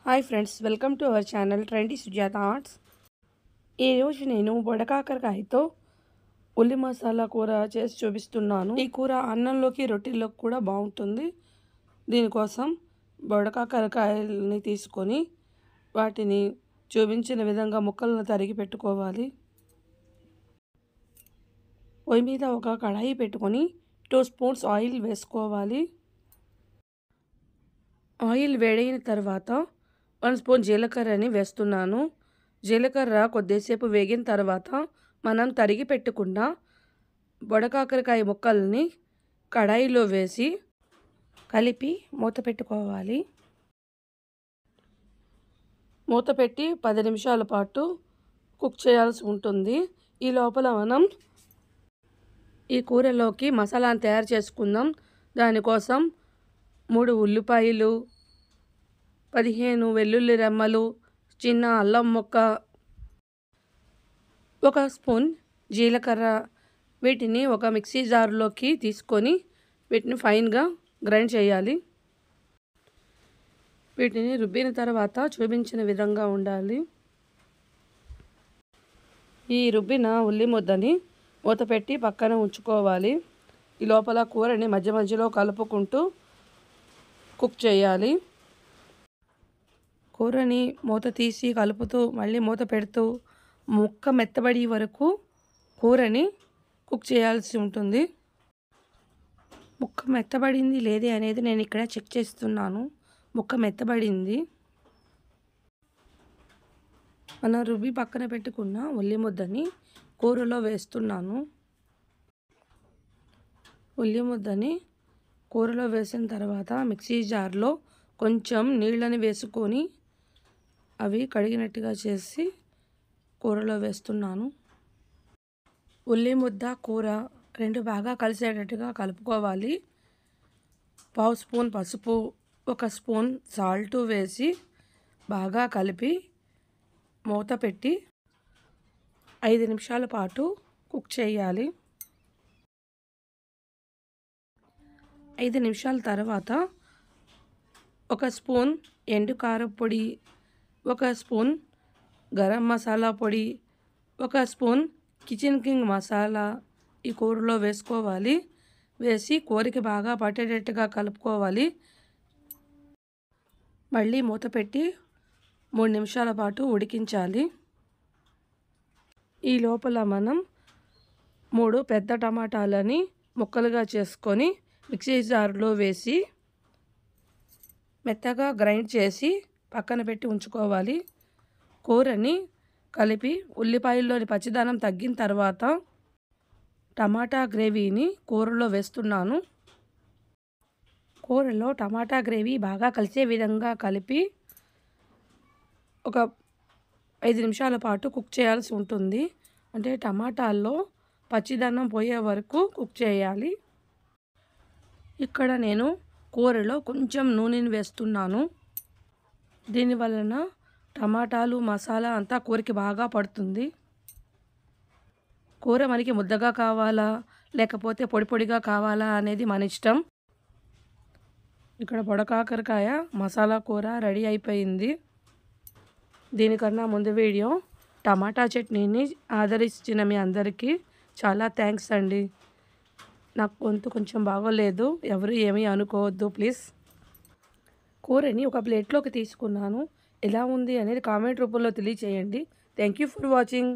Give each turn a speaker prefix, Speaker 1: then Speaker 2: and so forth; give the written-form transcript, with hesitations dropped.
Speaker 1: Hi friends, welcome to our channel trendy Sujatha arts. ఈరోజు నేను బొడకాకరకాయతో ఉల్లి మసాలా కూర చేసి చూపిస్తున్నాను. ఈ కూర అన్నంలోకి రొట్టెల్లోకి కూడా బాగుంటుంది. దీనికోసం బొడకాకరకాయలని తీసుకొని వాటిని చూపించిన విధంగా ముక్కలను తరిగి పెట్టుకోవాలి. పొయ్యి మీద ఒక కడాయి పెట్టుకొని 2 స్పూన్స్ ఆయిల్ వేసుకోవాలి. ఆయిల్ వేడైన తర్వాత 1 స్పూన్ జీలకర్రని వేస్తున్నాను. జీలకర్ర కొద్దిసేపు వేగిన తర్వాత మనం తరిగి పెట్టుకున్న బొడకాకరకాయ ముక్కల్ని కడాయిలో వేసి కలిపి మూత పెట్టుకోవాలి. మూత పెట్టి 10 నిమిషాల పాటు కుక్ చేయాల్సి ఉంటుంది. ఈ లోపల మనం ఈ కూరలోకి మసాలాను తయారు చేసుకుందాం. దానికోసం 3 ఉల్లిపాయలు, 15 వెల్లుల్లి రెమ్మలు, చిన్న అల్లం ముక్క, 1 స్పూన్ జీలకర్ర, వీటిని ఒక మిక్సీ జార్లోకి తీసుకొని వీటిని ఫైన్గా గ్రైండ్ చేయాలి. వీటిని రుబ్బిన తర్వాత చూపించిన విధంగా ఉండాలి. ఈ రుబ్బిన ఉల్లి ముద్దని మూత పెట్టి పక్కన ఉంచుకోవాలి. ఈ లోపల కూరని మధ్య మధ్యలో కలుపుకుంటూ కుక్ చేయాలి. కూరని మూత తీసి కలుపుతూ మళ్ళీ మూత పెడుతూ ముక్క మెత్తబడి వరకు కూరని కుక్ చేయాల్సి ఉంటుంది. ముక్క మెత్తబడింది లేదే అనేది నేను ఇక్కడ చెక్ చేస్తున్నాను. ముక్క మెత్తబడింది. మనం రుబ్బి పక్కన పెట్టుకున్న ఉల్లి ముద్దని కూరలో వేస్తున్నాను. ఉల్లి ముద్దని కూరలో వేసిన తర్వాత మిక్సీ జార్లో కొంచెం నీళ్ళని వేసుకొని అవి కడిగినట్టుగా చేసి కూరలో వేస్తున్నాను. ఉల్లి ముద్ద కూర 2 బాగా కలిసేటట్టుగా కలుపుకోవాలి. 1/2 స్పూన్ పసుపు, 1 స్పూన్ సాల్ట్ వేసి బాగా కలిపి మూత పెట్టి 5 నిమిషాల పాటు కుక్ చేయాలి. 5 నిమిషాల తర్వాత 1 స్పూన్ ఎండు కారం పొడి, 1 స్పూన్ గరం మసాలా పొడి, 1 స్పూన్ కిచెన్ కింగ్ మసాలా ఈ కూరలో వేసుకోవాలి. వేసి కూరకి బాగా పట్టేటట్టుగా కలుపుకోవాలి. మళ్ళీ మూత పెట్టి 3 నిమిషాల పాటు ఉడికించాలి. ఈ లోపల మనం 3 పెద్ద టమాటాలని ముక్కలుగా చేసుకొని మిక్సీ జార్లో వేసి మెత్తగా గ్రైండ్ చేసి పక్కన పెట్టి ఉంచుకోవాలి. కూరని కలిపి ఉల్లిపాయల్లోని పచ్చిదనం తగ్గిన తర్వాత టమాటా గ్రేవీని కూరలో వేస్తున్నాను. కూరలో టమాటా గ్రేవీ బాగా కలిసే విధంగా కలిపి ఒక 5 నిమిషాల పాటు కుక్ చేయాల్సి ఉంటుంది. అంటే టమాటాల్లో పచ్చిదనం పోయే వరకు కుక్ చేయాలి. ఇక్కడ నేను కూరలో కొంచెం నూనెని వేస్తున్నాను. దీనివలన టమాటాలు మసాలా అంతా కూరకి బాగా పడుతుంది. కూర మనకి ముద్దగా కావాలా లేకపోతే పొడి పొడిగా కావాలా అనేది మన ఇష్టం. ఇక్కడ బొడకాకరకాయ మసాలా కూర రెడీ అయిపోయింది. దీనికన్నా ముందు వీడియో టమాటా చట్నీని ఆదరించిన మీ అందరికీ చాలా థ్యాంక్స్ అండి. నాకు గొంతు కొంచెం బాగోలేదు, ఎవరు ఏమీ అనుకోవద్దు ప్లీజ్. కూరని ఒక ప్లేట్లోకి తీసుకున్నాను. ఎలా ఉంది అనేది కామెంట్ రూపంలో తెలియచేయండి. Thank you for watching.